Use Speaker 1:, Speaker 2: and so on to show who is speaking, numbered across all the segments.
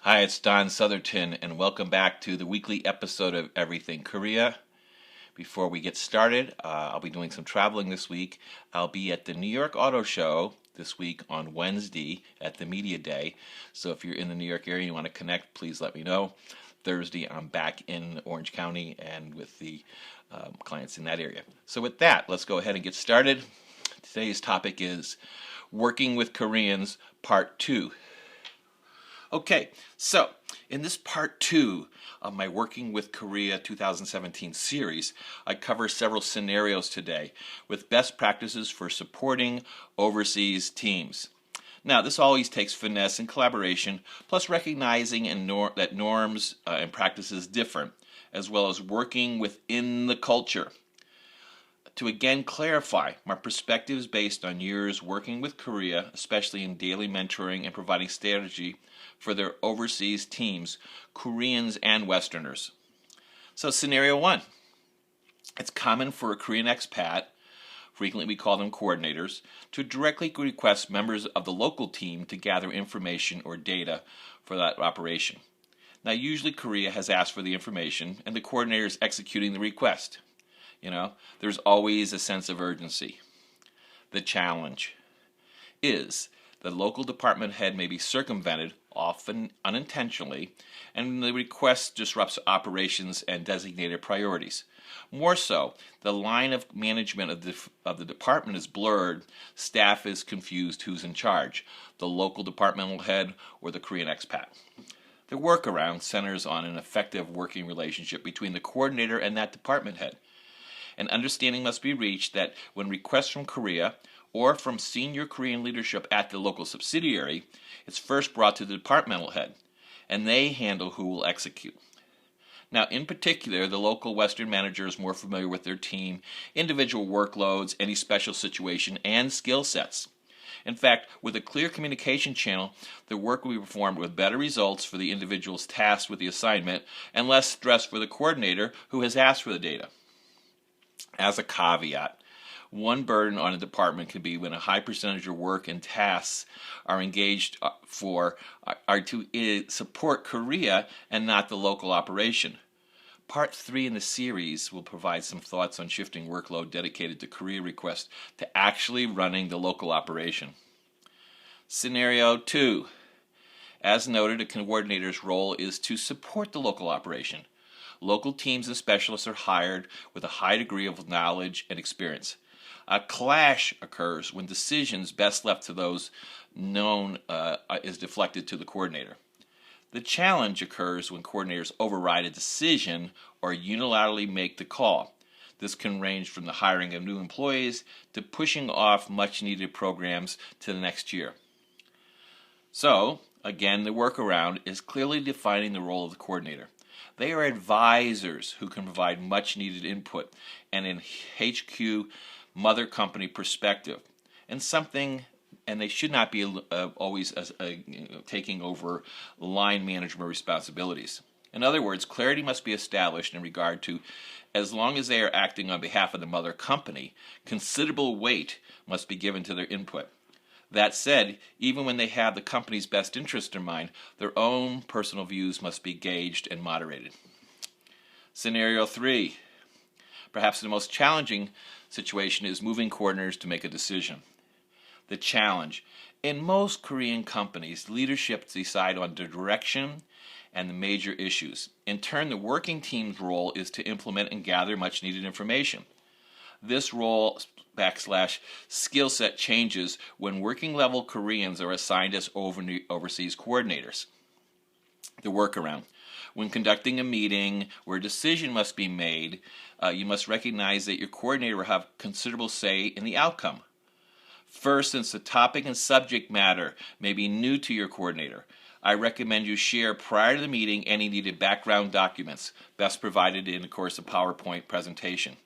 Speaker 1: Hi, it's Don Southerton, and welcome back to the weekly episode of Everything Korea. Before we get started, I'll be doing some traveling this week. I'll be at the New York Auto Show this week on Wednesday at the Media Day. So if you're in the New York area and you want to connect, please let me know. Thursday, I'm back in Orange County and with the clients in that area. So with that, let's go ahead and get started. Today's topic is Working with Koreans, Part 2. Okay, so in this part 2 of my Working with Korea 2017 series, I cover several scenarios today with best practices for supporting overseas teams. Now, this always takes finesse and collaboration, plus recognizing that norms and practices differ, as well as working within the culture. To again clarify, my perspective is based on years working with Korea, especially in daily mentoring and providing strategy for their overseas teams, Koreans and Westerners. So scenario 1. It's common for a Korean expat, frequently we call them coordinators, to directly request members of the local team to gather information or data for that operation. Now usually Korea has asked for the information and the coordinator is executing the request. There's always a sense of urgency. The challenge is the local department head may be circumvented, often unintentionally, and the request disrupts operations and designated priorities. More so, the line of management of the department is blurred, staff is confused who's in charge, the local departmental head or the Korean expat. The workaround centers on an effective working relationship between the coordinator and that department head. An understanding must be reached that when requests from Korea or from senior Korean leadership at the local subsidiary, it's first brought to the departmental head, and they handle who will execute. Now, in particular, the local Western manager is more familiar with their team, individual workloads, any special situation, and skill sets. In fact, with a clear communication channel, the work will be performed with better results for the individuals tasked with the assignment and less stress for the coordinator who has asked for the data. As a caveat, one burden on a department can be when a high percentage of work and tasks are engaged are to support Korea and not the local operation. Part 3 in the series will provide some thoughts on shifting workload dedicated to Korea requests to actually running the local operation. Scenario 2. As noted, a coordinator's role is to support the local operation. Local teams and specialists are hired with a high degree of knowledge and experience. A clash occurs when decisions best left to those known is deflected to the coordinator. The challenge occurs when coordinators override a decision or unilaterally make the call. This can range from the hiring of new employees to pushing off much-needed programs to the next year. So, again, the workaround is clearly defining the role of the coordinator. They are advisors who can provide much-needed input and an HQ mother company perspective, and they should not be always taking over line management responsibilities. In other words, clarity must be established in regard to, as long as they are acting on behalf of the mother company, considerable weight must be given to their input. That said, even when they have the company's best interest in mind, their own personal views must be gauged and moderated. Scenario 3. Perhaps the most challenging situation is moving coordinators to make a decision. The challenge. In most Korean companies, leadership decide on the direction and the major issues. In turn, the working team's role is to implement and gather much needed information. This role / skill set changes when working level Koreans are assigned as overseas coordinators. The workaround. When conducting a meeting where a decision must be made, you must recognize that your coordinator will have considerable say in the outcome. First, since the topic and subject matter may be new to your coordinator, I recommend you share prior to the meeting any needed background documents, best provided in, of course, a PowerPoint presentation.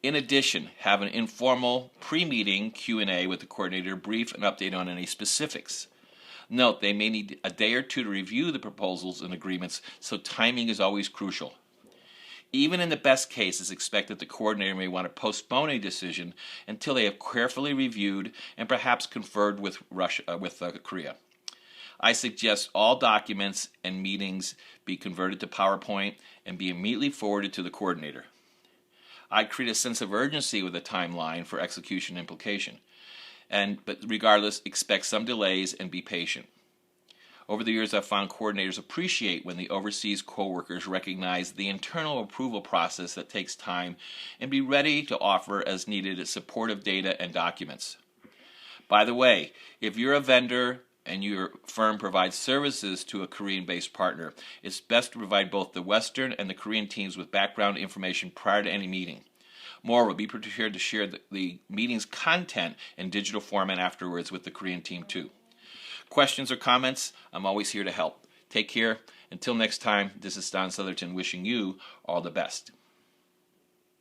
Speaker 1: In addition, have an informal pre-meeting Q&A with the coordinator, brief and update on any specifics. Note, they may need a day or two to review the proposals and agreements, so timing is always crucial. Even in the best case, it's expected the coordinator may want to postpone a decision until they have carefully reviewed and perhaps conferred with Korea. I suggest all documents and meetings be converted to PowerPoint and be immediately forwarded to the coordinator. I create a sense of urgency with a timeline for execution implication, but regardless, expect some delays and be patient. Over the years, I've found coordinators appreciate when the overseas coworkers recognize the internal approval process that takes time and be ready to offer as needed supportive data and documents. By the way, if you're a vendor and your firm provides services to a Korean-based partner, it's best to provide both the Western and the Korean teams with background information prior to any meeting. Moreover, be prepared to share the meeting's content in digital format afterwards with the Korean team too. Questions or comments? I'm always here to help. Take care. Until next time, this is Don Southerton wishing you all the best.